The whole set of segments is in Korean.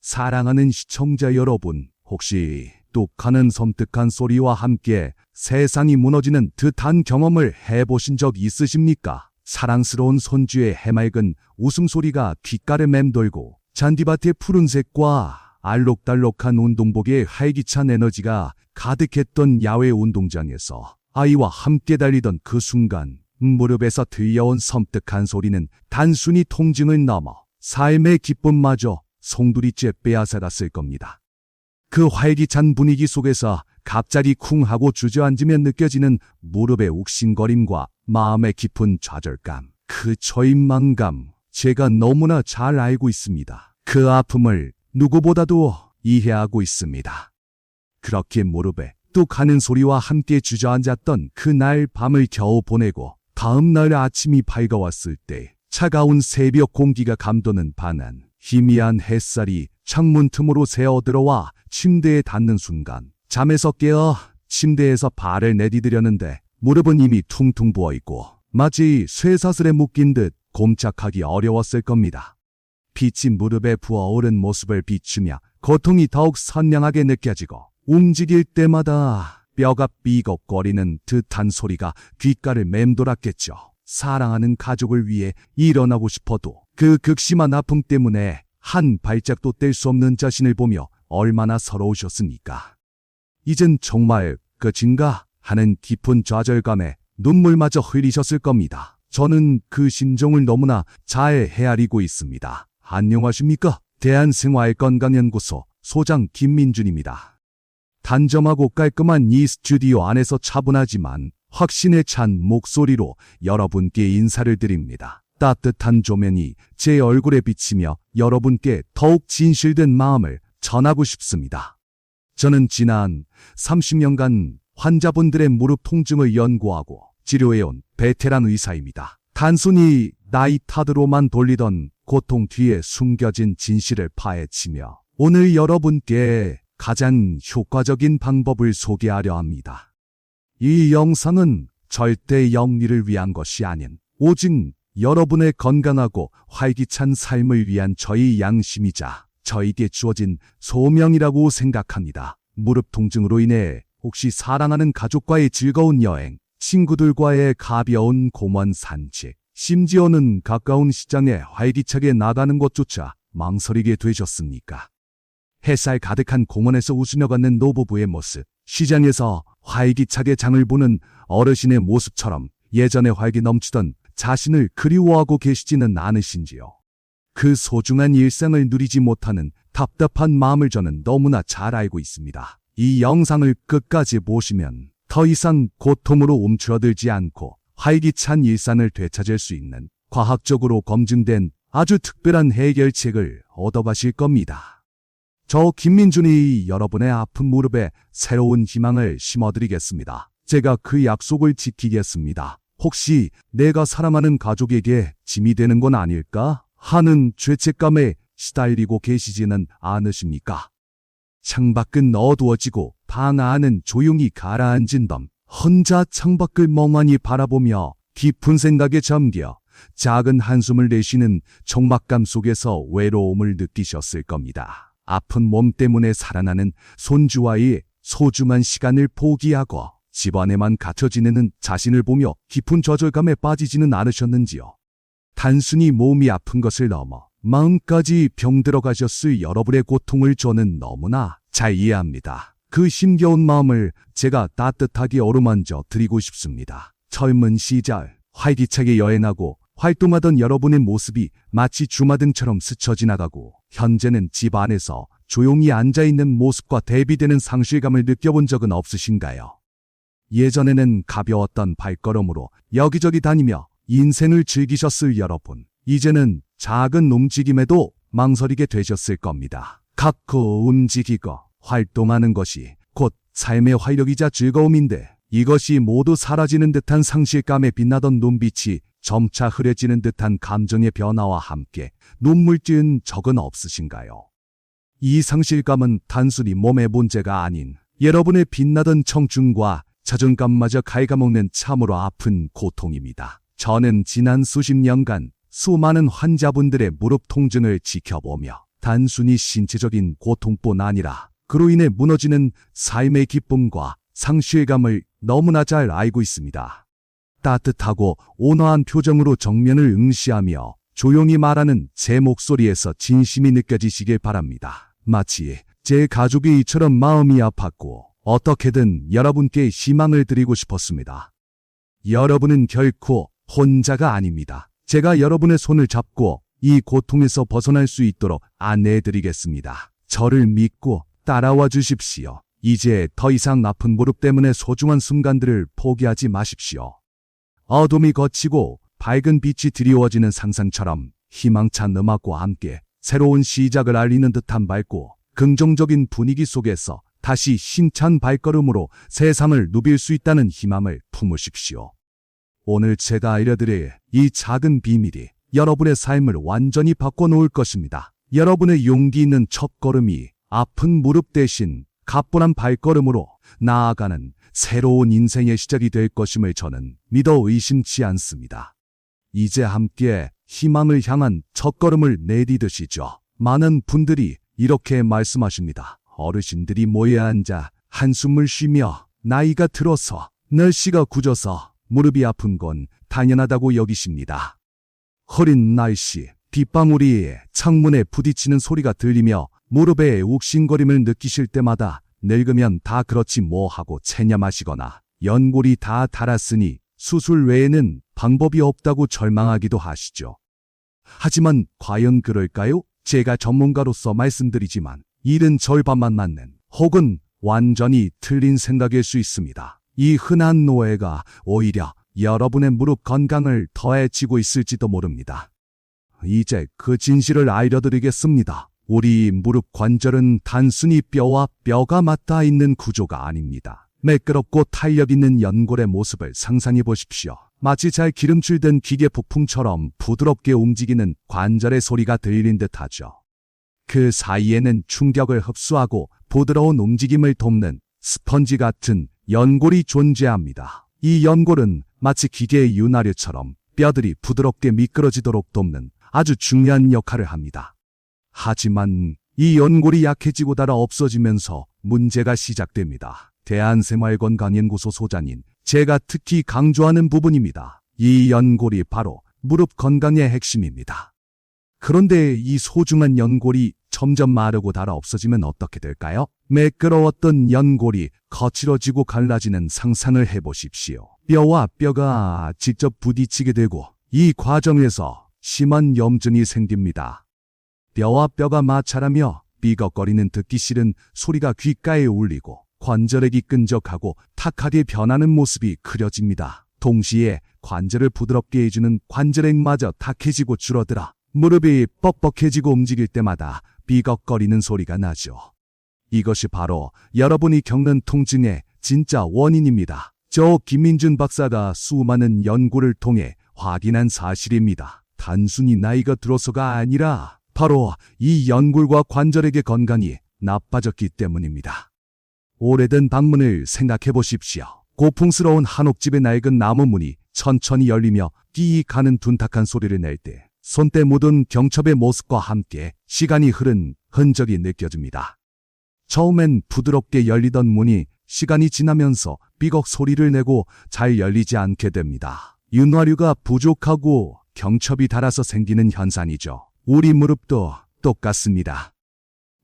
사랑하는 시청자 여러분, 혹시 뚝하는 섬뜩한 소리와 함께 세상이 무너지는 듯한 경험을 해보신 적 있으십니까? 사랑스러운 손주의 해맑은 웃음소리가 귓가를 맴돌고 잔디밭의 푸른색과 알록달록한 운동복의 활기찬 에너지가 가득했던 야외 운동장에서 아이와 함께 달리던 그 순간 무릎에서 들려온 섬뜩한 소리는 단순히 통증을 넘어 삶의 기쁨마저 송두리째 빼앗아갔을 겁니다. 그 활기찬 분위기 속에서 갑자기 쿵 하고 주저앉으면 느껴지는 무릎의 욱신거림과 마음의 깊은 좌절감, 그 초인망감, 제가 너무나 잘 알고 있습니다. 그 아픔을 누구보다도 이해하고 있습니다. 그렇게 무릎에 뚝 하는 소리와 함께 주저앉았던 그날 밤을 겨우 보내고 다음 날 아침이 밝아왔을 때 차가운 새벽 공기가 감도는 반한 희미한 햇살이 창문 틈으로 새어들어와 침대에 닿는 순간 잠에서 깨어 침대에서 발을 내디디려는데 무릎은 이미 퉁퉁 부어있고 마치 쇠사슬에 묶인 듯 곰짝하기 어려웠을 겁니다. 빛이 무릎에 부어오른 모습을 비추며 고통이 더욱 선명하게 느껴지고 움직일 때마다 뼈가 삐걱거리는 듯한 소리가 귓가를 맴돌았겠죠. 사랑하는 가족을 위해 일어나고 싶어도 그 극심한 아픔 때문에 한 발짝도 뗄 수 없는 자신을 보며 얼마나 서러우셨습니까? 이젠 정말 끝인가 하는 깊은 좌절감에 눈물마저 흘리셨을 겁니다. 저는 그 심정을 너무나 잘 헤아리고 있습니다. 안녕하십니까? 대한생활건강연구소 소장 김민준입니다. 단정하고 깔끔한 이 스튜디오 안에서 차분하지만 확신에 찬 목소리로 여러분께 인사를 드립니다. 따뜻한 조명이 제 얼굴에 비치며 여러분께 더욱 진실된 마음을 전하고 싶습니다. 저는 지난 30년간 환자분들의 무릎 통증을 연구하고 치료해온 베테랑 의사입니다. 단순히 나이 탓으로만 돌리던 고통 뒤에 숨겨진 진실을 파헤치며 오늘 여러분께 가장 효과적인 방법을 소개하려 합니다. 이 영상은 절대 영리를 위한 것이 아닌 오직 여러분의 건강하고 활기찬 삶을 위한 저희 양심이자 저에게 주어진 소명이라고 생각합니다. 무릎 통증으로 인해 혹시 사랑하는 가족과의 즐거운 여행, 친구들과의 가벼운 공원 산책, 심지어는 가까운 시장에 활기차게 나가는 것조차 망설이게 되셨습니까? 햇살 가득한 공원에서 웃으며 걷는 노부부의 모습, 시장에서 활기차게 장을 보는 어르신의 모습처럼 예전에 활기 넘치던 자신을 그리워하고 계시지는 않으신지요? 그 소중한 일상을 누리지 못하는 답답한 마음을 저는 너무나 잘 알고 있습니다. 이 영상을 끝까지 보시면 더 이상 고통으로 움츠러들지 않고 활기찬 일상을 되찾을 수 있는 과학적으로 검증된 아주 특별한 해결책을 얻어가실 겁니다. 저 김민준이 여러분의 아픈 무릎에 새로운 희망을 심어드리겠습니다. 제가 그 약속을 지키겠습니다. 혹시 내가 사랑하는 가족에게 짐이 되는 건 아닐까 하는 죄책감에 시달리고 계시지는 않으십니까? 창밖은 어두워지고 방 안은 조용히 가라앉은 밤, 혼자 창밖을 멍하니 바라보며 깊은 생각에 잠겨 작은 한숨을 내쉬는 적막감 속에서 외로움을 느끼셨을 겁니다. 아픈 몸 때문에 살아나는 손주와의 소중한 시간을 포기하고 집안에만 갇혀 지내는 자신을 보며 깊은 좌절감에 빠지지는 않으셨는지요? 단순히 몸이 아픈 것을 넘어 마음까지 병들어 가셨을 여러분의 고통을 저는 너무나 잘 이해합니다. 그 힘겨운 마음을 제가 따뜻하게 어루만져 드리고 싶습니다. 젊은 시절 활기차게 여행하고 활동하던 여러분의 모습이 마치 주마등처럼 스쳐 지나가고 현재는 집 안에서 조용히 앉아있는 모습과 대비되는 상실감을 느껴본 적은 없으신가요? 예전에는 가벼웠던 발걸음으로 여기저기 다니며 인생을 즐기셨을 여러분, 이제는 작은 움직임에도 망설이게 되셨을 겁니다. 갖고 움직이고 활동하는 것이 곧 삶의 활력이자 즐거움인데 이것이 모두 사라지는 듯한 상실감에 빛나던 눈빛이 점차 흐려지는 듯한 감정의 변화와 함께 눈물 찌은 적은 없으신가요? 이 상실감은 단순히 몸의 문제가 아닌 여러분의 빛나던 청춘과 자존감마저 갉아먹는 참으로 아픈 고통입니다. 저는 지난 수십 년간 수많은 환자분들의 무릎 통증을 지켜보며 단순히 신체적인 고통뿐 아니라 그로 인해 무너지는 삶의 기쁨과 상실감을 너무나 잘 알고 있습니다. 따뜻하고 온화한 표정으로 정면을 응시하며 조용히 말하는 제 목소리에서 진심이 느껴지시길 바랍니다. 마치 제 가족이 이처럼 마음이 아팠고 어떻게든 여러분께 희망을 드리고 싶었습니다. 여러분은 결코 혼자가 아닙니다. 제가 여러분의 손을 잡고 이 고통에서 벗어날 수 있도록 안내해드리겠습니다. 저를 믿고 따라와 주십시오. 이제 더 이상 아픈 무릎 때문에 소중한 순간들을 포기하지 마십시오. 어둠이 걷히고 밝은 빛이 드리워지는 상상처럼 희망찬 음악과 함께 새로운 시작을 알리는 듯한 밝고 긍정적인 분위기 속에서 다시 힘찬 발걸음으로 세상을 누빌 수 있다는 희망을 품으십시오. 오늘 제가 알려드릴 이 작은 비밀이 여러분의 삶을 완전히 바꿔놓을 것입니다. 여러분의 용기 있는 첫걸음이 아픈 무릎 대신 가뿐한 발걸음으로 나아가는 새로운 인생의 시작이 될 것임을 저는 믿어 의심치 않습니다. 이제 함께 희망을 향한 첫걸음을 내디드시죠. 많은 분들이 이렇게 말씀하십니다. 어르신들이 모여 앉아 한숨을 쉬며 나이가 들어서 날씨가 굳어서 무릎이 아픈 건 당연하다고 여기십니다. 흐린 날씨, 빗방울이 창문에 부딪히는 소리가 들리며 무릎에 욱신거림을 느끼실 때마다 늙으면 다 그렇지 뭐 하고 체념하시거나 연골이 다 닳았으니 수술 외에는 방법이 없다고 절망하기도 하시죠. 하지만 과연 그럴까요? 제가 전문가로서 말씀드리지만 일은 절반만 맞는 혹은 완전히 틀린 생각일 수 있습니다. 이 흔한 오해가 오히려 여러분의 무릎 건강을 더 해치고 있을지도 모릅니다. 이제 그 진실을 알려드리겠습니다. 우리 무릎 관절은 단순히 뼈와 뼈가 맞닿아 있는 구조가 아닙니다. 매끄럽고 탄력 있는 연골의 모습을 상상해 보십시오. 마치 잘 기름칠된 기계 부품처럼 부드럽게 움직이는 관절의 소리가 들린 듯하죠. 그 사이에는 충격을 흡수하고 부드러운 움직임을 돕는 스펀지 같은 연골이 존재합니다. 이 연골은 마치 기계의 윤활유처럼 뼈들이 부드럽게 미끄러지도록 돕는 아주 중요한 역할을 합니다. 하지만 이 연골이 약해지고 닳아 없어지면서 문제가 시작됩니다. 대한생활건강연구소 소장인 제가 특히 강조하는 부분입니다. 이 연골이 바로 무릎 건강의 핵심입니다. 그런데 이 소중한 연골이 점점 마르고 닳아 없어지면 어떻게 될까요? 매끄러웠던 연골이 거칠어지고 갈라지는 상상을 해보십시오. 뼈와 뼈가 직접 부딪히게 되고 이 과정에서 심한 염증이 생깁니다. 뼈와 뼈가 마찰하며 삐걱거리는 듣기 싫은 소리가 귓가에 울리고 관절액이 끈적하고 탁하게 변하는 모습이 그려집니다. 동시에 관절을 부드럽게 해주는 관절액마저 탁해지고 줄어들어 무릎이 뻑뻑해지고 움직일 때마다 삐걱거리는 소리가 나죠. 이것이 바로 여러분이 겪는 통증의 진짜 원인입니다. 저 김민준 박사가 수많은 연구를 통해 확인한 사실입니다. 단순히 나이가 들어서가 아니라 바로 이 연골과 관절액의 건강이 나빠졌기 때문입니다. 오래된 방문을 생각해 보십시오. 고풍스러운 한옥집의 낡은 나무 문이 천천히 열리며 끼익 하는 둔탁한 소리를 낼 때 손때 묻은 경첩의 모습과 함께 시간이 흐른 흔적이 느껴집니다. 처음엔 부드럽게 열리던 문이 시간이 지나면서 삐걱 소리를 내고 잘 열리지 않게 됩니다. 윤활유가 부족하고 경첩이 닳아서 생기는 현상이죠. 우리 무릎도 똑같습니다.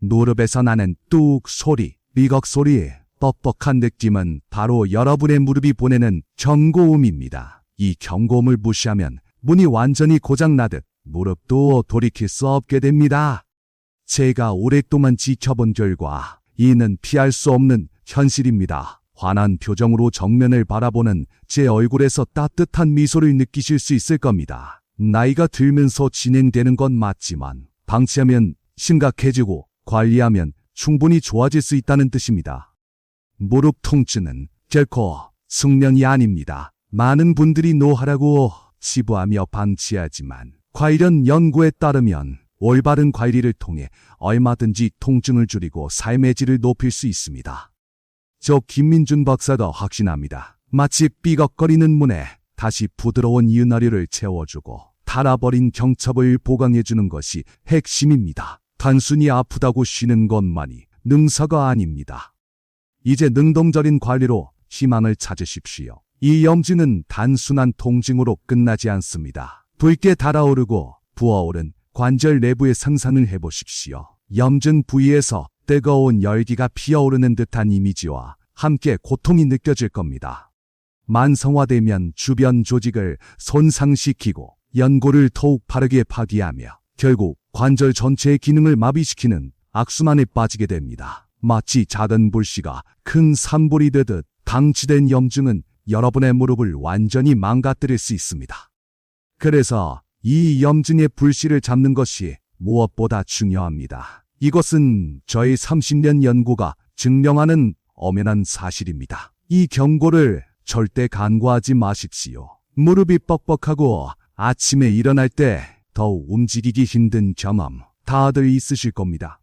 무릎에서 나는 뚝 소리, 삐걱 소리, 뻑뻑한 느낌은 바로 여러분의 무릎이 보내는 경고음입니다. 이 경고음을 무시하면 문이 완전히 고장나듯 무릎도 돌이킬 수 없게 됩니다. 제가 오랫동안 지켜본 결과 이는 피할 수 없는 현실입니다. 환한 표정으로 정면을 바라보는 제 얼굴에서 따뜻한 미소를 느끼실 수 있을 겁니다. 나이가 들면서 진행되는 건 맞지만 방치하면 심각해지고 관리하면 충분히 좋아질 수 있다는 뜻입니다. 무릎 통증은 결코 숙명이 아닙니다. 많은 분들이 노하라고 치부하며 방치하지만 관련 연구에 따르면 올바른 관리를 통해 얼마든지 통증을 줄이고 삶의 질을 높일 수 있습니다. 저 김민준 박사가 확신합니다. 마치 삐걱거리는 문에 다시 부드러운 윤활유를 채워주고 닳아버린 경첩을 보강해주는 것이 핵심입니다. 단순히 아프다고 쉬는 것만이 능사가 아닙니다. 이제 능동적인 관리로 희망을 찾으십시오. 이 염증은 단순한 통증으로 끝나지 않습니다. 붉게 달아오르고 부어오른 관절 내부의 상상을 해보십시오. 염증 부위에서 뜨거운 열기가 피어오르는 듯한 이미지와 함께 고통이 느껴질 겁니다. 만성화되면 주변 조직을 손상시키고 연골을 더욱 빠르게 파괴하며 결국 관절 전체의 기능을 마비시키는 악순환에 빠지게 됩니다. 마치 작은 불씨가 큰 산불이 되듯 방치된 염증은 여러분의 무릎을 완전히 망가뜨릴 수 있습니다. 그래서 이 염증의 불씨를 잡는 것이 무엇보다 중요합니다. 이것은 저의 30년 연구가 증명하는 엄연한 사실입니다. 이 경고를 절대 간과하지 마십시오. 무릎이 뻑뻑하고 아침에 일어날 때 더욱 움직이기 힘든 경험 다들 있으실 겁니다.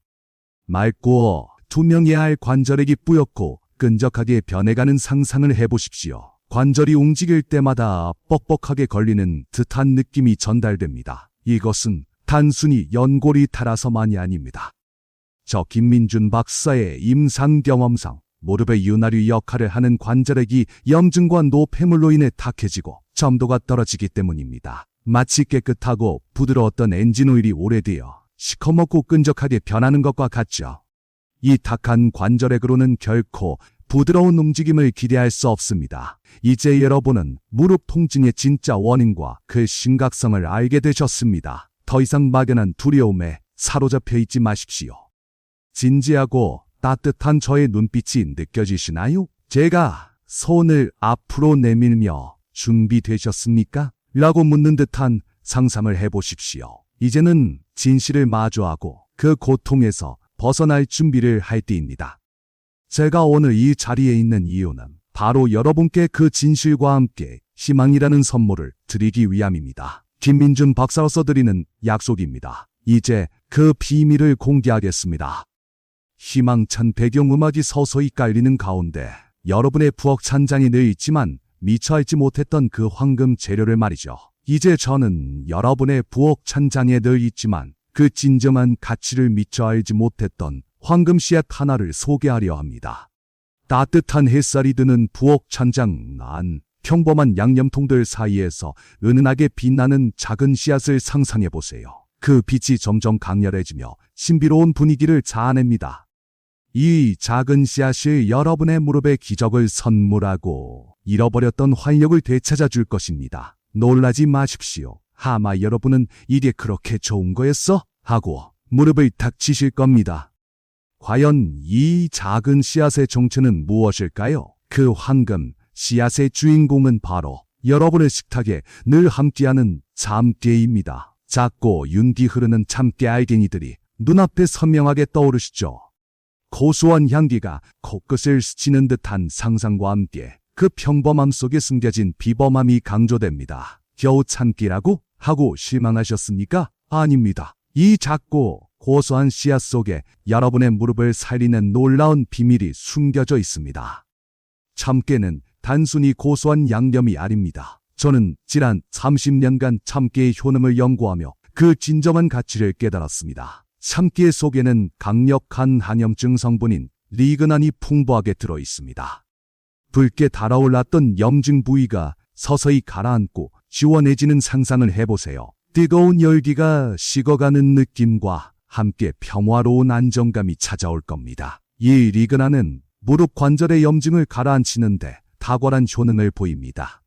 맑고 투명해야 할 관절액이 뿌옇고 끈적하게 변해가는 상상을 해보십시오. 관절이 움직일 때마다 뻑뻑하게 걸리는 듯한 느낌이 전달됩니다. 이것은 단순히 연골이 닳아서만이 아닙니다. 저 김민준 박사의 임상 경험상 무릎의 윤활유 역할을 하는 관절액이 염증과 노폐물로 인해 탁해지고 점도가 떨어지기 때문입니다. 마치 깨끗하고 부드러웠던 엔진오일이 오래되어 시커멓고 끈적하게 변하는 것과 같죠. 이 탁한 관절액으로는 결코 부드러운 움직임을 기대할 수 없습니다. 이제 여러분은 무릎 통증의 진짜 원인과 그 심각성을 알게 되셨습니다. 더 이상 막연한 두려움에 사로잡혀 있지 마십시오. 진지하고 따뜻한 저의 눈빛이 느껴지시나요? 제가 손을 앞으로 내밀며 준비되셨습니까? 라고 묻는 듯한 상상을 해보십시오. 이제는 진실을 마주하고 그 고통에서 벗어날 준비를 할 때입니다. 제가 오늘 이 자리에 있는 이유는 바로 여러분께 그 진실과 함께 희망이라는 선물을 드리기 위함입니다. 김민준 박사로서 드리는 약속입니다. 이제 그 비밀을 공개하겠습니다. 희망찬 배경음악이 서서히 깔리는 가운데 여러분의 부엌 찬장이 늘 있지만 미처 알지 못했던 그 황금 재료를 말이죠. 이제 저는 여러분의 부엌 찬장에 늘 있지만 그 진정한 가치를 미처 알지 못했던 황금 씨앗 하나를 소개하려 합니다. 따뜻한 햇살이 드는 부엌 찬장 안 평범한 양념통들 사이에서 은은하게 빛나는 작은 씨앗을 상상해 보세요. 그 빛이 점점 강렬해지며 신비로운 분위기를 자아냅니다. 이 작은 씨앗이 여러분의 무릎에 기적을 선물하고 잃어버렸던 활력을 되찾아 줄 것입니다. 놀라지 마십시오. 아마 여러분은 이게 그렇게 좋은 거였어? 하고 무릎을 탁 치실 겁니다. 과연 이 작은 씨앗의 정체는 무엇일까요? 그 황금 씨앗의 주인공은 바로 여러분의 식탁에 늘 함께하는 참깨입니다. 작고 윤기 흐르는 참깨 알갱이들이 눈앞에 선명하게 떠오르시죠. 고소한 향기가 코끝을 스치는 듯한 상상과 함께 그 평범함 속에 숨겨진 비범함이 강조됩니다. 겨우 참깨라고? 하고 실망하셨습니까? 아닙니다. 이 작고 고소한 씨앗 속에 여러분의 무릎을 살리는 놀라운 비밀이 숨겨져 있습니다. 참깨는 단순히 고소한 양념이 아닙니다. 저는 지난 30년간 참깨의 효능을 연구하며 그 진정한 가치를 깨달았습니다. 참깨 속에는 강력한 항염증 성분인 리그난이 풍부하게 들어 있습니다. 붉게 달아올랐던 염증 부위가 서서히 가라앉고 시원해지는 상상을 해보세요. 뜨거운 열기가 식어가는 느낌과 함께 평화로운 안정감이 찾아올 겁니다. 이 리그난은 무릎 관절의 염증을 가라앉히는데 탁월한 효능을 보입니다.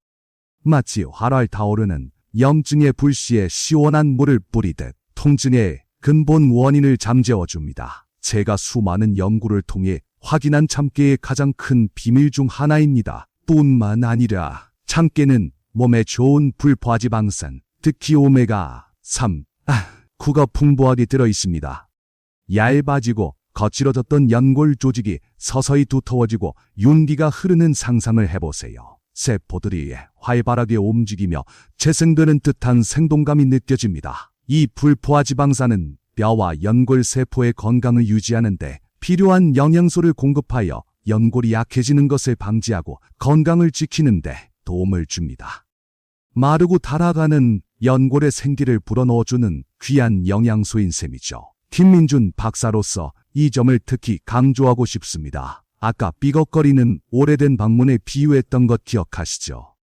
마치 활활 타오르는 염증의 불씨에 시원한 물을 뿌리듯 통증의 근본 원인을 잠재워줍니다. 제가 수많은 연구를 통해 확인한 참깨의 가장 큰 비밀 중 하나입니다. 뿐만 아니라 참깨는 몸에 좋은 불포화지방산, 특히 오메가3, 9가 풍부하게 들어있습니다. 얇아지고 거칠어졌던 연골 조직이 서서히 두터워지고 윤기가 흐르는 상상을 해보세요. 세포들이 활발하게 움직이며 재생되는 듯한 생동감이 느껴집니다. 이 불포화지방산은 뼈와 연골 세포의 건강을 유지하는데 필요한 영양소를 공급하여 연골이 약해지는 것을 방지하고 건강을 지키는데 도움을 줍니다. 마르고 닳아가는 연골의 생기를 불어넣어주는 귀한 영양소인 셈이죠. 김민준 박사로서 이 점을 특히 강조하고 싶습니다. 아까 삐걱거리는 오래된 방문에 비유했던 것 기억하시죠?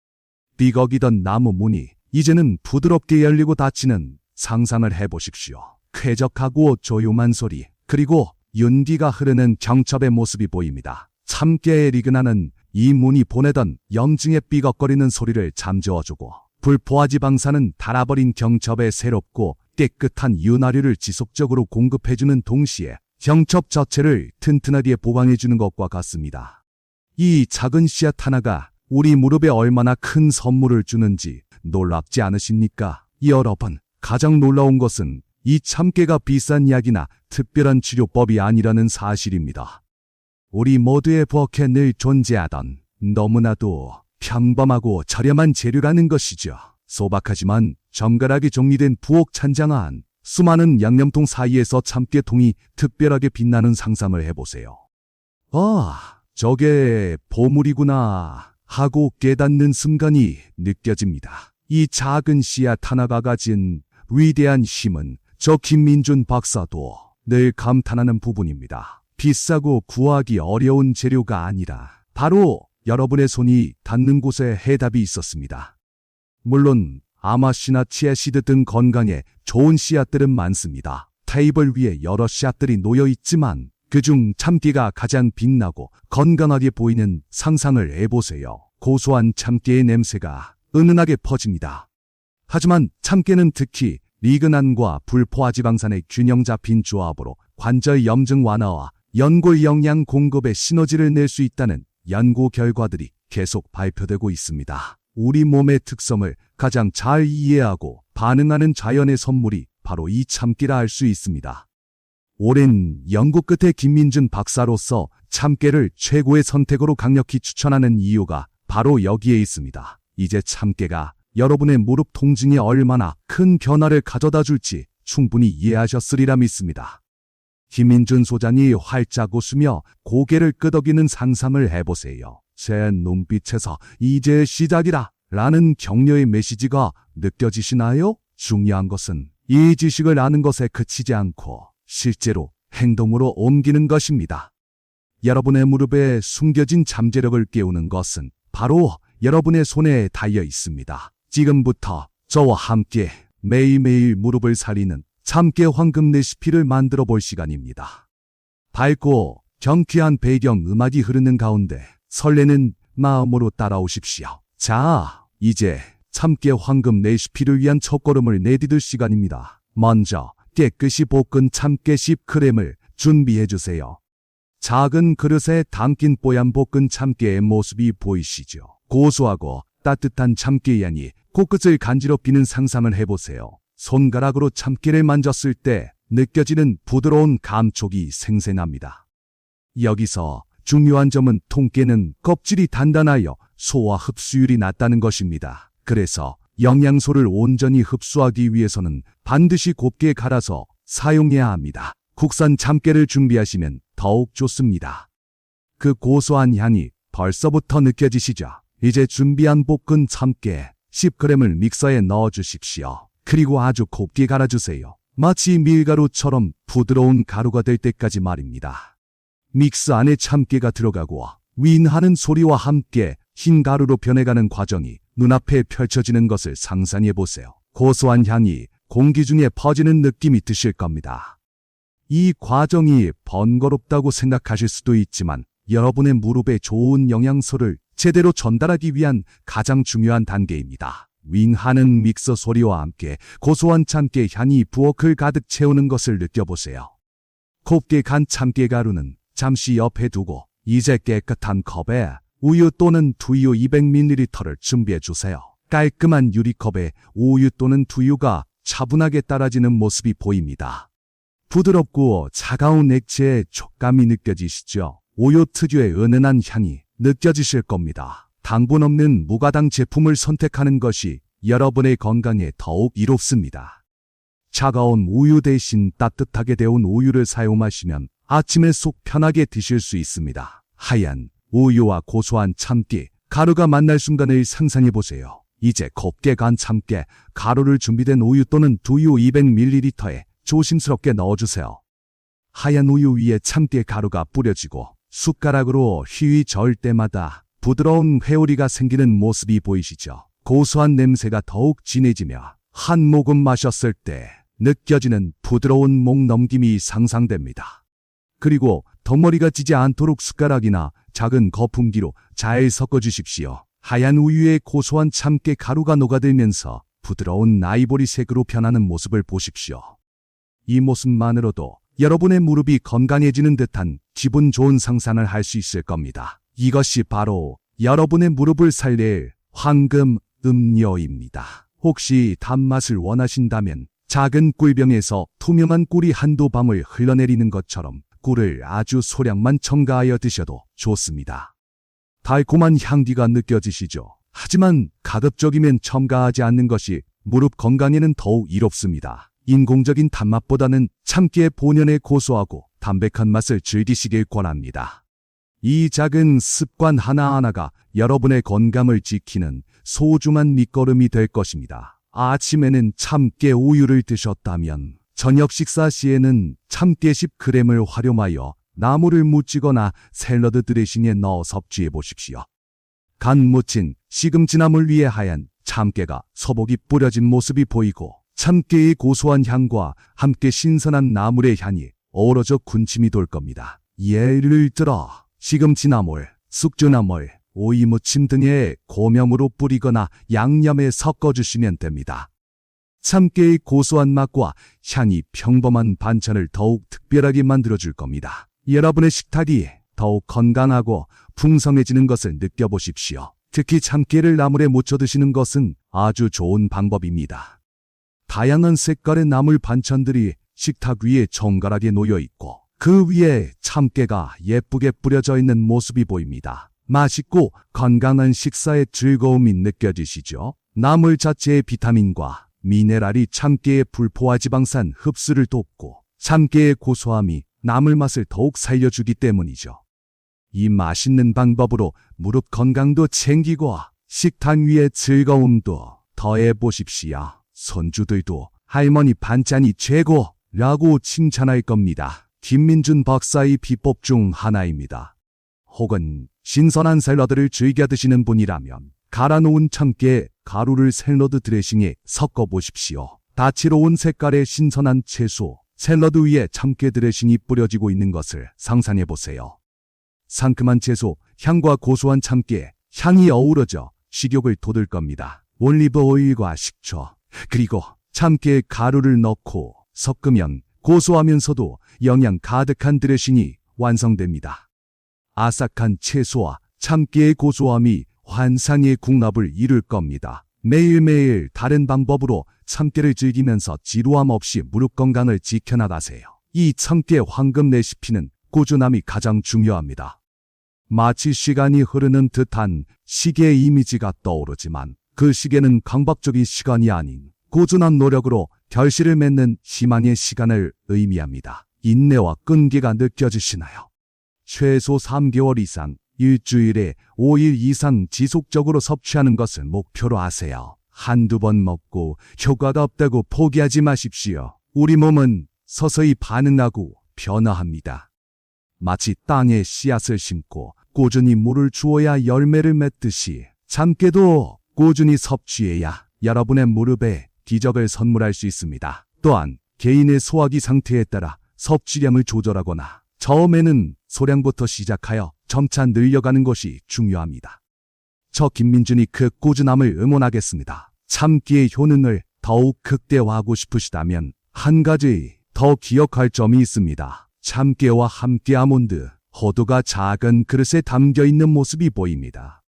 삐걱이던 나무 문이 이제는 부드럽게 열리고 닫히는 상상을 해보십시오. 쾌적하고 조용한 소리, 그리고 윤기가 흐르는 경첩의 모습이 보입니다. 참깨의 리그나는 이 문이 보내던 염증의 삐걱거리는 소리를 잠재워주고, 불포화지 방사는 닳아버린 경첩에 새롭고 깨끗한 윤활유를 지속적으로 공급해주는 동시에 경첩 자체를 튼튼하게 보강해주는 것과 같습니다. 이 작은 씨앗 하나가 우리 무릎에 얼마나 큰 선물을 주는지 놀랍지 않으십니까? 여러분, 가장 놀라운 것은 이 참깨가 비싼 약이나 특별한 치료법이 아니라는 사실입니다. 우리 모두의 부엌에 늘 존재하던 너무나도 평범하고 저렴한 재료라는 것이죠. 소박하지만 정갈하게 정리된 부엌 찬장 안 수많은 양념통 사이에서 참깨통이 특별하게 빛나는 상상을 해보세요. 저게 보물이구나 하고 깨닫는 순간이 느껴집니다. 이 작은 씨앗 하나가 가진 위대한 힘은 저 김민준 박사도 늘 감탄하는 부분입니다. 비싸고 구하기 어려운 재료가 아니라 바로 여러분의 손이 닿는 곳에 해답이 있었습니다. 물론 아마씨나 치아씨드 등 건강에 좋은 씨앗들은 많습니다. 테이블 위에 여러 씨앗들이 놓여 있지만 그중 참깨가 가장 빛나고 건강하게 보이는 상상을 해보세요. 고소한 참깨의 냄새가 은은하게 퍼집니다. 하지만 참깨는 특히 리그난과 불포화지방산의 균형 잡힌 조합으로 관절 염증 완화와 연골 영양 공급에 시너지를 낼 수 있다는 연구 결과들이 계속 발표되고 있습니다. 우리 몸의 특성을 가장 잘 이해하고 반응하는 자연의 선물이 바로 이 참깨라 할 수 있습니다. 오랜 연구 끝에 김민준 박사로서 참깨를 최고의 선택으로 강력히 추천하는 이유가 바로 여기에 있습니다. 이제 참깨가 여러분의 무릎 통증에 얼마나 큰 변화를 가져다 줄지 충분히 이해하셨으리라 믿습니다. 김민준 소장이 활짝 웃으며 고개를 끄덕이는 상상을 해보세요. 제 눈빛에서 이제 시작이다 라는 격려의 메시지가 느껴지시나요? 중요한 것은 이 지식을 아는 것에 그치지 않고 실제로 행동으로 옮기는 것입니다. 여러분의 무릎에 숨겨진 잠재력을 깨우는 것은 바로 여러분의 손에 달려 있습니다. 지금부터 저와 함께 매일매일 무릎을 사리는 참깨 황금 레시피를 만들어 볼 시간입니다. 밝고 경쾌한 배경 음악이 흐르는 가운데 설레는 마음으로 따라오십시오. 자, 이제 참깨 황금 레시피를 위한 첫걸음을 내디딜 시간입니다. 먼저 깨끗이 볶은 참깨 10g을 준비해주세요. 작은 그릇에 담긴 뽀얀 볶은 참깨의 모습이 보이시죠? 고소하고 따뜻한 참깨 향이 코끝을 간지럽히는 상상을 해보세요. 손가락으로 참깨를 만졌을 때 느껴지는 부드러운 감촉이 생생합니다. 여기서 중요한 점은 통깨는 껍질이 단단하여 소화 흡수율이 낮다는 것입니다. 그래서 영양소를 온전히 흡수하기 위해서는 반드시 곱게 갈아서 사용해야 합니다. 국산 참깨를 준비하시면 더욱 좋습니다. 그 고소한 향이 벌써부터 느껴지시죠? 이제 준비한 볶은 참깨 10g을 믹서에 넣어주십시오. 그리고 아주 곱게 갈아주세요. 마치 밀가루처럼 부드러운 가루가 될 때까지 말입니다. 믹스 안에 참깨가 들어가고 윈하는 소리와 함께 흰 가루로 변해가는 과정이 눈앞에 펼쳐지는 것을 상상해보세요. 고소한 향이 공기 중에 퍼지는 느낌이 드실 겁니다. 이 과정이 번거롭다고 생각하실 수도 있지만 여러분의 무릎에 좋은 영양소를 제대로 전달하기 위한 가장 중요한 단계입니다. 윙하는 믹서 소리와 함께 고소한 참깨 향이 부엌을 가득 채우는 것을 느껴보세요. 곱게 간 참깨 가루는 잠시 옆에 두고 이제 깨끗한 컵에 우유 또는 두유 200ml를 준비해주세요. 깔끔한 유리컵에 우유 또는 두유가 차분하게 따라지는 모습이 보입니다. 부드럽고 차가운 액체의 촉감이 느껴지시죠? 우유 특유의 은은한 향이 느껴지실 겁니다. 당분 없는 무가당 제품을 선택하는 것이 여러분의 건강에 더욱 이롭습니다. 차가운 우유 대신 따뜻하게 데운 우유를 사용하시면 아침에 속 편하게 드실 수 있습니다. 하얀 우유와 고소한 참깨, 가루가 만날 순간을 상상해보세요. 이제 곱게 간 참깨, 가루를 준비된 우유 또는 두유 200ml에 조심스럽게 넣어주세요. 하얀 우유 위에 참깨 가루가 뿌려지고 숟가락으로 휘휘 저을 때마다 부드러운 회오리가 생기는 모습이 보이시죠? 고소한 냄새가 더욱 진해지며 한 모금 마셨을 때 느껴지는 부드러운 목 넘김이 상상됩니다. 그리고 덩어리가 지지 않도록 숟가락이나 작은 거품기로 잘 섞어주십시오. 하얀 우유에 고소한 참깨 가루가 녹아들면서 부드러운 아이보리색으로 변하는 모습을 보십시오. 이 모습만으로도 여러분의 무릎이 건강해지는 듯한 기분 좋은 상상을 할 수 있을 겁니다. 이것이 바로 여러분의 무릎을 살릴 황금 음료입니다. 혹시 단맛을 원하신다면 작은 꿀병에서 투명한 꿀이 한두 방울 흘러내리는 것처럼 꿀을 아주 소량만 첨가하여 드셔도 좋습니다. 달콤한 향기가 느껴지시죠? 하지만 가급적이면 첨가하지 않는 것이 무릎 건강에는 더욱 이롭습니다. 인공적인 단맛보다는 참깨의 본연의 고소하고 담백한 맛을 즐기시길 권합니다. 이 작은 습관 하나하나가 여러분의 건강을 지키는 소중한 밑거름이 될 것입니다. 아침에는 참깨 우유를 드셨다면 저녁 식사 시에는 참깨 10g을 활용하여 나물을 무치거나 샐러드 드레싱에 넣어 섭취해 보십시오. 간 무친 시금치 나물 위에 하얀 참깨가 서복이 뿌려진 모습이 보이고 참깨의 고소한 향과 함께 신선한 나물의 향이 어우러져 군침이 돌 겁니다. 예를 들어 시금치 나물, 숙주나물, 오이 무침 등의 고명으로 뿌리거나 양념에 섞어주시면 됩니다. 참깨의 고소한 맛과 향이 평범한 반찬을 더욱 특별하게 만들어줄 겁니다. 여러분의 식탁이 더욱 건강하고 풍성해지는 것을 느껴보십시오. 특히 참깨를 나물에 묻혀 드시는 것은 아주 좋은 방법입니다. 다양한 색깔의 나물 반찬들이 식탁 위에 정갈하게 놓여 있고 그 위에 참깨가 예쁘게 뿌려져 있는 모습이 보입니다. 맛있고 건강한 식사의 즐거움이 느껴지시죠? 나물 자체의 비타민과 미네랄이 참깨의 불포화 지방산 흡수를 돕고 참깨의 고소함이 나물 맛을 더욱 살려주기 때문이죠. 이 맛있는 방법으로 무릎 건강도 챙기고 식탁 위의 즐거움도 더해 보십시오. 손주들도 할머니 반찬이 최고라고 칭찬할 겁니다. 김민준 박사의 비법 중 하나입니다. 혹은 신선한 샐러드를 즐겨 드시는 분이라면 갈아놓은 참깨 가루를 샐러드 드레싱에 섞어 보십시오. 다채로운 색깔의 신선한 채소, 샐러드 위에 참깨 드레싱이 뿌려지고 있는 것을 상상해 보세요. 상큼한 채소, 향과 고소한 참깨, 향이 어우러져 식욕을 돋을 겁니다. 올리브 오일과 식초, 그리고 참깨 가루를 넣고 섞으면 고소하면서도 영양 가득한 드레싱이 완성됩니다. 아삭한 채소와 참깨의 고소함이 환상의 궁합을 이룰 겁니다. 매일매일 다른 방법으로 참깨를 즐기면서 지루함 없이 무릎 건강을 지켜나가세요. 이 참깨 황금 레시피는 꾸준함이 가장 중요합니다. 마치 시간이 흐르는 듯한 시계의 이미지가 떠오르지만 그 시계는 강박적인 시간이 아닌 꾸준한 노력으로 결실을 맺는 희망의 시간을 의미합니다. 인내와 끈기가 느껴지시나요? 최소 3개월 이상, 일주일에 5일 이상 지속적으로 섭취하는 것을 목표로 하세요. 한두 번 먹고 효과가 없다고 포기하지 마십시오. 우리 몸은 서서히 반응하고 변화합니다. 마치 땅에 씨앗을 심고 꾸준히 물을 주어야 열매를 맺듯이 참깨도 꾸준히 섭취해야 여러분의 무릎에 기적을 선물할 수 있습니다. 또한 개인의 소화기 상태에 따라 섭취량을 조절하거나 처음에는 소량부터 시작하여 점차 늘려가는 것이 중요합니다. 저 김민준이 그 꾸준함을 응원하겠습니다. 참깨의 효능을 더욱 극대화하고 싶으시다면 한 가지 더 기억할 점이 있습니다. 참깨와 함께 아몬드, 호두가 작은 그릇에 담겨 있는 모습이 보입니다.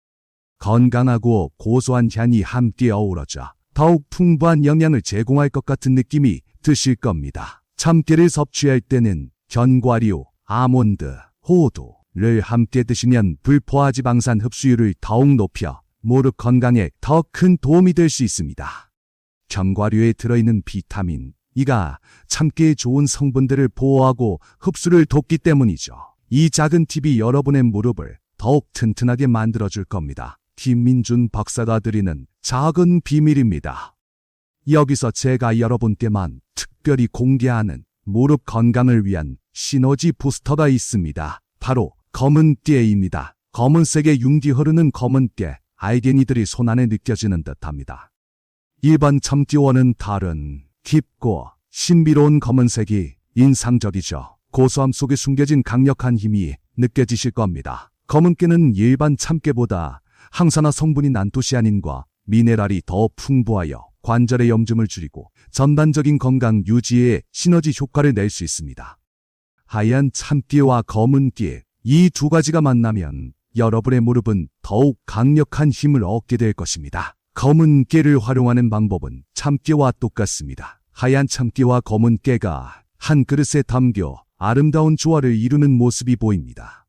건강하고 고소한 향이 함께 어우러져 더욱 풍부한 영양을 제공할 것 같은 느낌이 드실 겁니다. 참깨를 섭취할 때는 견과류, 아몬드, 호두를 함께 드시면 불포화 지방산 흡수율을 더욱 높여 무릎 건강에 더 큰 도움이 될 수 있습니다. 견과류에 들어있는 비타민 E가 참깨의 좋은 성분들을 보호하고 흡수를 돕기 때문이죠. 이 작은 팁이 여러분의 무릎을 더욱 튼튼하게 만들어줄 겁니다. 김민준 박사가 드리는 작은 비밀입니다. 여기서 제가 여러분께만 특별히 공개하는 무릎 건강을 위한 시너지 부스터가 있습니다. 바로 검은깨입니다. 검은색의 융기 흐르는 검은깨, 알갱이들이 손안에 느껴지는 듯합니다. 일반 참깨와는 다른 깊고 신비로운 검은색이 인상적이죠. 고소함 속에 숨겨진 강력한 힘이 느껴지실 겁니다. 검은깨는 일반 참깨보다 항산화 성분인 안토시아닌과 미네랄이 더 풍부하여 관절의 염증을 줄이고 전반적인 건강 유지에 시너지 효과를 낼 수 있습니다. 하얀 참깨와 검은깨, 이 두 가지가 만나면 여러분의 무릎은 더욱 강력한 힘을 얻게 될 것입니다. 검은깨를 활용하는 방법은 참깨와 똑같습니다. 하얀 참깨와 검은깨가 한 그릇에 담겨 아름다운 조화를 이루는 모습이 보입니다.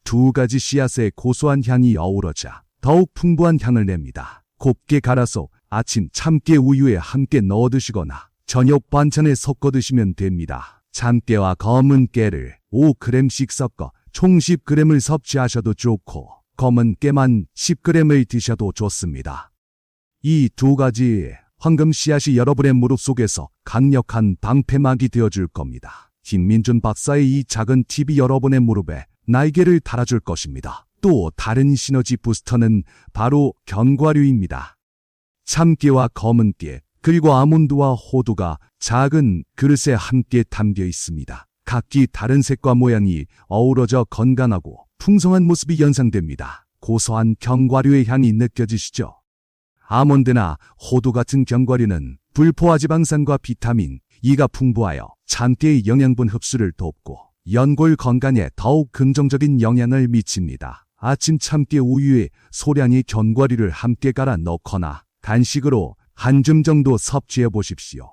두 가지 씨앗의 고소한 향이 어우러져 더욱 풍부한 향을 냅니다. 곱게 갈아서 아침 참깨 우유에 함께 넣어 드시거나 저녁 반찬에 섞어 드시면 됩니다. 참깨와 검은깨를 5g씩 섞어 총 10g을 섭취하셔도 좋고 검은깨만 10g을 드셔도 좋습니다. 이 두 가지 황금 씨앗이 여러분의 무릎 속에서 강력한 방패막이 되어줄 겁니다. 김민준 박사의 이 작은 팁이 여러분의 무릎에 날개를 달아줄 것입니다. 또 다른 시너지 부스터는 바로 견과류입니다. 참깨와 검은깨, 그리고 아몬드와 호두가 작은 그릇에 함께 담겨 있습니다. 각기 다른 색과 모양이 어우러져 건강하고 풍성한 모습이 연상됩니다. 고소한 견과류의 향이 느껴지시죠? 아몬드나 호두 같은 견과류는 불포화 지방산과 비타민 E가 풍부하여 참깨의 영양분 흡수를 돕고 연골 건강에 더욱 긍정적인 영향을 미칩니다. 아침 참깨 우유에 소량의 견과류를 함께 갈아 넣거나 간식으로 한 줌 정도 섭취해 보십시오.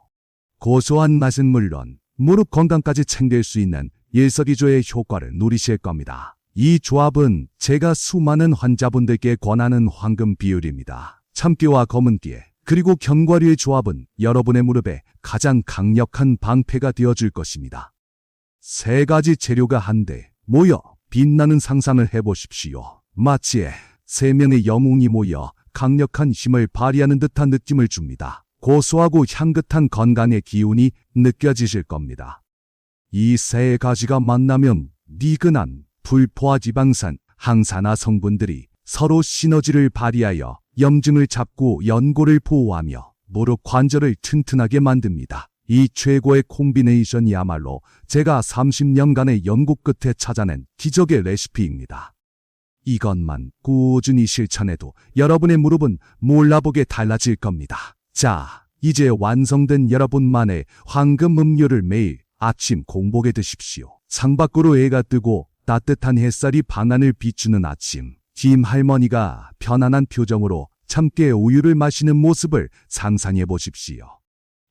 고소한 맛은 물론 무릎 건강까지 챙길 수 있는 일석이조의 효과를 누리실 겁니다. 이 조합은 제가 수많은 환자분들께 권하는 황금 비율입니다. 참깨와 검은깨, 그리고 견과류의 조합은 여러분의 무릎에 가장 강력한 방패가 되어줄 것입니다. 세 가지 재료가 한데 모여 빛나는 상상을 해보십시오. 마치 세 명의 영웅이 모여 강력한 힘을 발휘하는 듯한 느낌을 줍니다. 고소하고 향긋한 건강의 기운이 느껴지실 겁니다. 이 세 가지가 만나면 미근한 불포화 지방산, 항산화 성분들이 서로 시너지를 발휘하여 염증을 잡고 연골을 보호하며 무릎 관절을 튼튼하게 만듭니다. 이 최고의 콤비네이션이야말로 제가 30년간의 연구 끝에 찾아낸 기적의 레시피입니다. 이것만 꾸준히 실천해도 여러분의 무릎은 몰라보게 달라질 겁니다. 자, 이제 완성된 여러분만의 황금 음료를 매일 아침 공복에 드십시오. 창밖으로 해가 뜨고 따뜻한 햇살이 방안을 비추는 아침, 김 할머니가 편안한 표정으로 참깨 우유를 마시는 모습을 상상해 보십시오.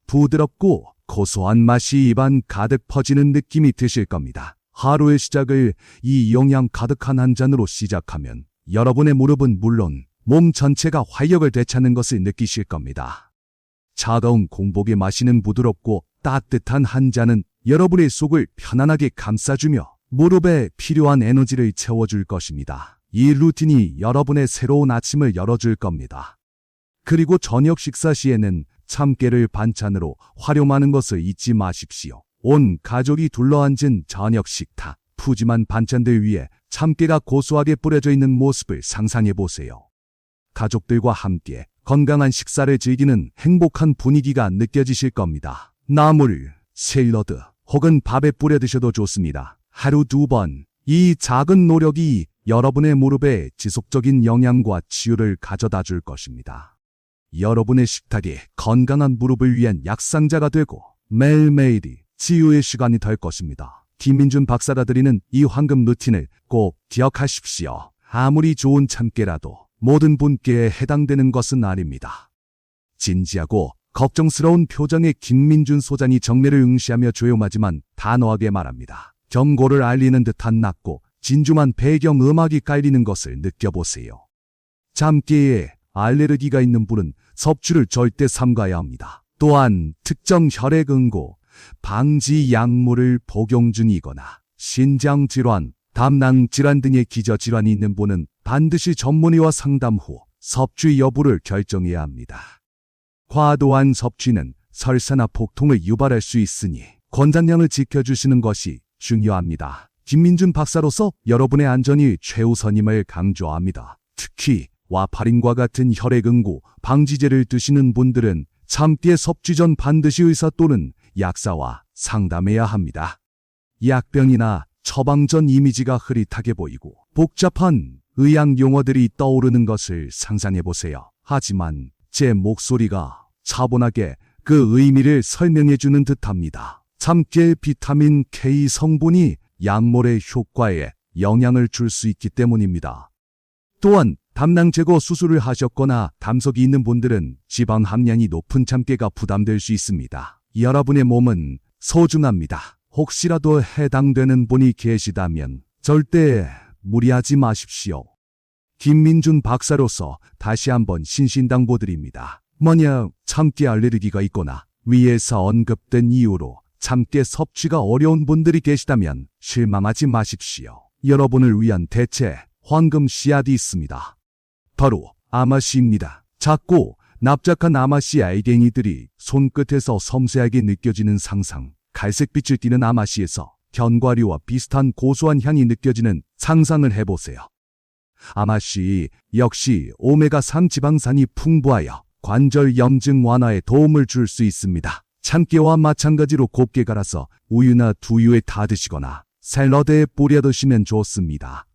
부드럽고 고소한 맛이 입안 가득 퍼지는 느낌이 드실 겁니다. 하루의 시작을 이 영양 가득한 한 잔으로 시작하면 여러분의 무릎은 물론 몸 전체가 활력을 되찾는 것을 느끼실 겁니다. 차가운 공복에 마시는 부드럽고 따뜻한 한 잔은 여러분의 속을 편안하게 감싸주며 무릎에 필요한 에너지를 채워줄 것입니다. 이 루틴이 여러분의 새로운 아침을 열어줄 겁니다. 그리고 저녁 식사 시에는 참깨를 반찬으로 활용하는 것을 잊지 마십시오. 온 가족이 둘러앉은 저녁 식탁, 푸짐한 반찬들 위에 참깨가 고소하게 뿌려져 있는 모습을 상상해 보세요. 가족들과 함께 건강한 식사를 즐기는 행복한 분위기가 느껴지실 겁니다. 나물, 샐러드 혹은 밥에 뿌려 드셔도 좋습니다. 하루 2번, 이 작은 노력이 여러분의 무릎에 지속적인 영양과 치유를 가져다 줄 것입니다. 여러분의 식탁이 건강한 무릎을 위한 약상자가 되고 매일매일이 치유의 시간이 될 것입니다. 김민준 박사가 드리는 이 황금 루틴을 꼭 기억하십시오. 아무리 좋은 참깨라도 모든 분께에 해당되는 것은 아닙니다. 진지하고 걱정스러운 표정의 김민준 소장이 정례를 응시하며 조용하지만 단호하게 말합니다. 경고를 알리는 듯한 낮고 진중한 배경 음악이 깔리는 것을 느껴보세요. 참깨에 알레르기가 있는 분은 섭취를 절대 삼가야 합니다. 또한 특정 혈액응고, 방지 약물을 복용 중이거나 신장질환, 담낭질환 등의 기저질환이 있는 분은 반드시 전문의와 상담 후 섭취 여부를 결정해야 합니다. 과도한 섭취는 설사나 폭통을 유발할 수 있으니 권장량을 지켜주시는 것이 중요합니다. 김민준 박사로서 여러분의 안전이 최우선임을 강조합니다. 특히 와파린과 같은 혈액응고 방지제를 드시는 분들은 참깨 섭취 전 반드시 의사 또는 약사와 상담해야 합니다. 약병이나 처방 전 이미지가 흐릿하게 보이고 복잡한 의학 용어들이 떠오르는 것을 상상해 보세요. 하지만 제 목소리가 차분하게 그 의미를 설명해 주는 듯합니다. 참깨 비타민 K 성분이 약물의 효과에 영향을 줄 수 있기 때문입니다. 또한 담낭 제거 수술을 하셨거나 담석이 있는 분들은 지방 함량이 높은 참깨가 부담될 수 있습니다. 여러분의 몸은 소중합니다. 혹시라도 해당되는 분이 계시다면 절대 무리하지 마십시오. 김민준 박사로서 다시 한번 신신당부드립니다. 만약 참깨 알레르기가 있거나 위에서 언급된 이유로 참깨 섭취가 어려운 분들이 계시다면 실망하지 마십시오. 여러분을 위한 대체 황금 씨앗이 있습니다. 바로 아마씨입니다. 작고 납작한 아마씨 알갱이들이 손끝에서 섬세하게 느껴지는 상상, 갈색빛을 띠는 아마씨에서 견과류와 비슷한 고소한 향이 느껴지는 상상을 해보세요. 아마씨 역시 오메가3 지방산이 풍부하여 관절 염증 완화에 도움을 줄 수 있습니다. 참깨와 마찬가지로 곱게 갈아서 우유나 두유에 타 드시거나 샐러드에 뿌려 드시면 좋습니다.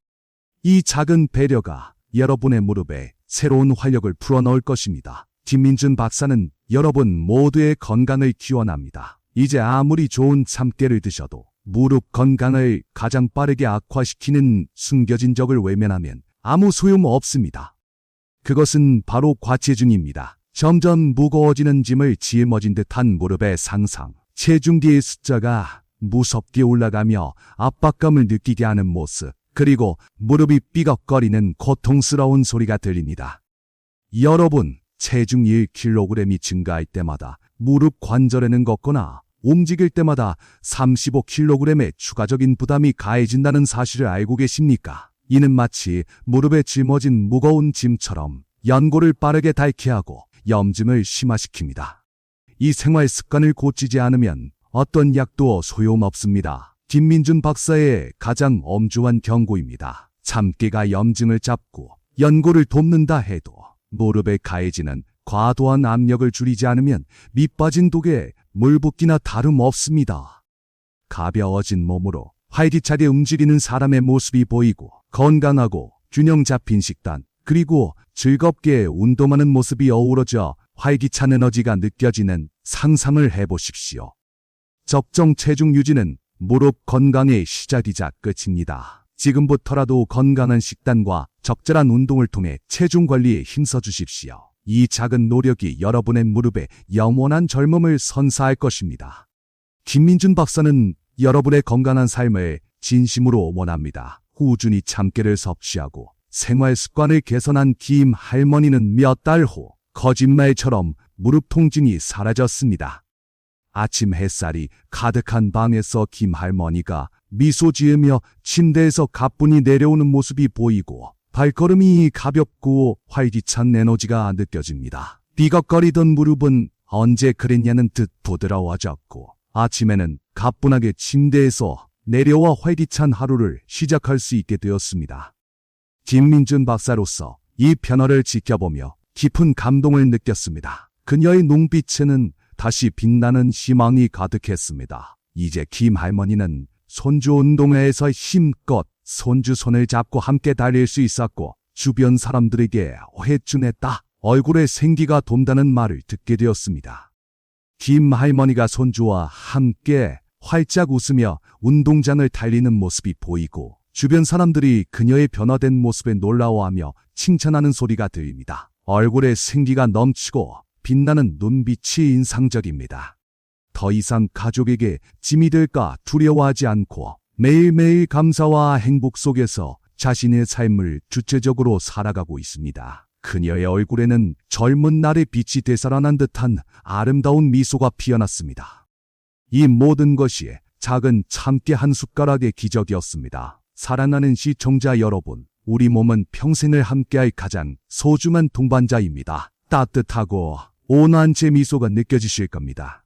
이 작은 배려가 여러분의 무릎에 새로운 활력을 풀어넣을 것입니다. 김민준 박사는 여러분 모두의 건강을 기원합니다. 이제 아무리 좋은 참깨를 드셔도 무릎 건강을 가장 빠르게 악화시키는 숨겨진 적을 외면하면 아무 소용없습니다. 그것은 바로 과체중입니다. 점점 무거워지는 짐을 짊어진 듯한 무릎의 상상, 체중계의 숫자가 무섭게 올라가며 압박감을 느끼게 하는 모습, 그리고 무릎이 삐걱거리는 고통스러운 소리가 들립니다. 여러분, 체중 1kg이 증가할 때마다 무릎 관절에는 걷거나 움직일 때마다 35kg의 추가적인 부담이 가해진다는 사실을 알고 계십니까? 이는 마치 무릎에 짊어진 무거운 짐처럼 연골을 빠르게 닳게 하고 염증을 심화시킵니다. 이 생활 습관을 고치지 않으면 어떤 약도 소용없습니다. 김민준 박사의 가장 엄중한 경고입니다. 참깨가 염증을 잡고 연골을 돕는다 해도 무릎에 가해지는 과도한 압력을 줄이지 않으면 밑빠진 독에 물 붓기나 다름없습니다. 가벼워진 몸으로 활기차게 움직이는 사람의 모습이 보이고 건강하고 균형 잡힌 식단, 그리고 즐겁게 운동하는 모습이 어우러져 활기찬 에너지가 느껴지는 상상을 해보십시오. 적정 체중 유지는 무릎 건강의 시작이자 끝입니다. 지금부터라도 건강한 식단과 적절한 운동을 통해 체중 관리에 힘써 주십시오. 이 작은 노력이 여러분의 무릎에 영원한 젊음을 선사할 것입니다. 김민준 박사는 여러분의 건강한 삶을 진심으로 원합니다. 꾸준히 참깨를 섭취하고 생활 습관을 개선한 김 할머니는 몇 달 후 거짓말처럼 무릎 통증이 사라졌습니다. 아침 햇살이 가득한 방에서 김 할머니가 미소 지으며 침대에서 가뿐히 내려오는 모습이 보이고 발걸음이 가볍고 활기찬 에너지가 느껴집니다. 삐걱거리던 무릎은 언제 그랬냐는 듯 부드러워졌고 아침에는 가뿐하게 침대에서 내려와 활기찬 하루를 시작할 수 있게 되었습니다. 김민준 박사로서 이 변화를 지켜보며 깊은 감동을 느꼈습니다. 그녀의 눈빛에는 다시 빛나는 희망이 가득했습니다. 이제 김 할머니는 손주 운동회에서 힘껏 손주 손을 잡고 함께 달릴 수 있었고 주변 사람들에게 회춘했다. 얼굴에 생기가 돈다는 말을 듣게 되었습니다. 김 할머니가 손주와 함께 활짝 웃으며 운동장을 달리는 모습이 보이고 주변 사람들이 그녀의 변화된 모습에 놀라워하며 칭찬하는 소리가 들립니다. 얼굴에 생기가 넘치고 빛나는 눈빛이 인상적입니다. 더 이상 가족에게 짐이 될까 두려워하지 않고 매일매일 감사와 행복 속에서 자신의 삶을 주체적으로 살아가고 있습니다. 그녀의 얼굴에는 젊은 날의 빛이 되살아난 듯한 아름다운 미소가 피어났습니다. 이 모든 것이 작은 참깨 한 숟가락의 기적이었습니다. 사랑하는 시청자 여러분, 우리 몸은 평생을 함께할 가장 소중한 동반자입니다. 따뜻하고 온화한 제 미소가 느껴지실 겁니다.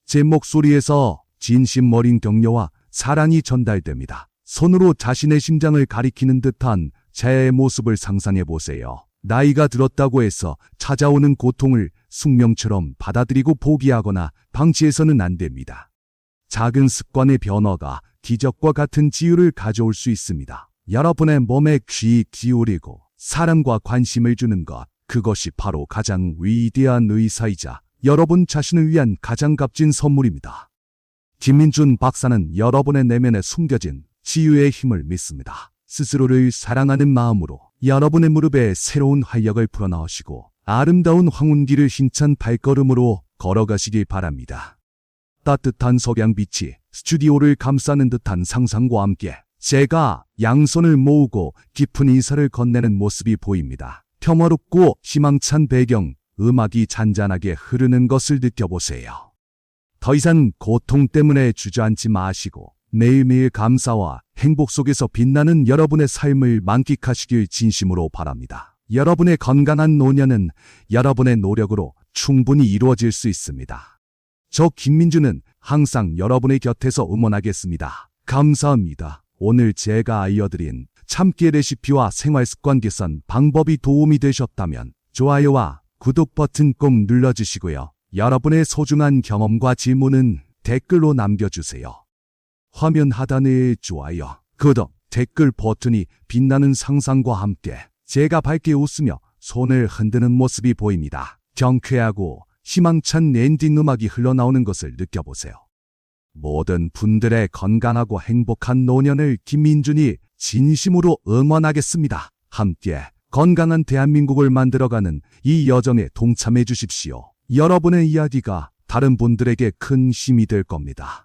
제 목소리에서 진심 어린 격려와 사랑이 전달됩니다. 손으로 자신의 심장을 가리키는 듯한 제 모습을 상상해 보세요. 나이가 들었다고 해서 찾아오는 고통을 숙명처럼 받아들이고 포기하거나 방치해서는 안 됩니다. 작은 습관의 변화가 기적과 같은 치유를 가져올 수 있습니다. 여러분의 몸에 귀 기울이고 사랑과 관심을 주는 것, 그것이 바로 가장 위대한 의사이자 여러분 자신을 위한 가장 값진 선물입니다. 김민준 박사는 여러분의 내면에 숨겨진 치유의 힘을 믿습니다. 스스로를 사랑하는 마음으로 여러분의 무릎에 새로운 활력을 불어넣으시고 아름다운 황혼길을 힘찬 발걸음으로 걸어가시길 바랍니다. 따뜻한 석양빛이 스튜디오를 감싸는 듯한 상상과 함께 제가 양손을 모으고 깊은 인사를 건네는 모습이 보입니다. 평화롭고 희망찬 배경, 음악이 잔잔하게 흐르는 것을 느껴보세요. 더 이상 고통 때문에 주저앉지 마시고 매일매일 감사와 행복 속에서 빛나는 여러분의 삶을 만끽하시길 진심으로 바랍니다. 여러분의 건강한 노년은 여러분의 노력으로 충분히 이루어질 수 있습니다. 저 김민준은 항상 여러분의 곁에서 응원하겠습니다. 감사합니다. 오늘 제가 알려드린 참깨 레시피와 생활습관 개선 방법이 도움이 되셨다면 좋아요와 구독 버튼 꼭 눌러주시고요. 여러분의 소중한 경험과 질문은 댓글로 남겨주세요. 화면 하단의 좋아요, 구독, 댓글 버튼이 빛나는 상상과 함께 제가 밝게 웃으며 손을 흔드는 모습이 보입니다. 경쾌하고 희망찬 엔딩 음악이 흘러나오는 것을 느껴보세요. 모든 분들의 건강하고 행복한 노년을 김민준이 진심으로 응원하겠습니다. 함께 건강한 대한민국을 만들어가는 이 여정에 동참해 주십시오. 여러분의 이야기가 다른 분들에게 큰 힘이 될 겁니다.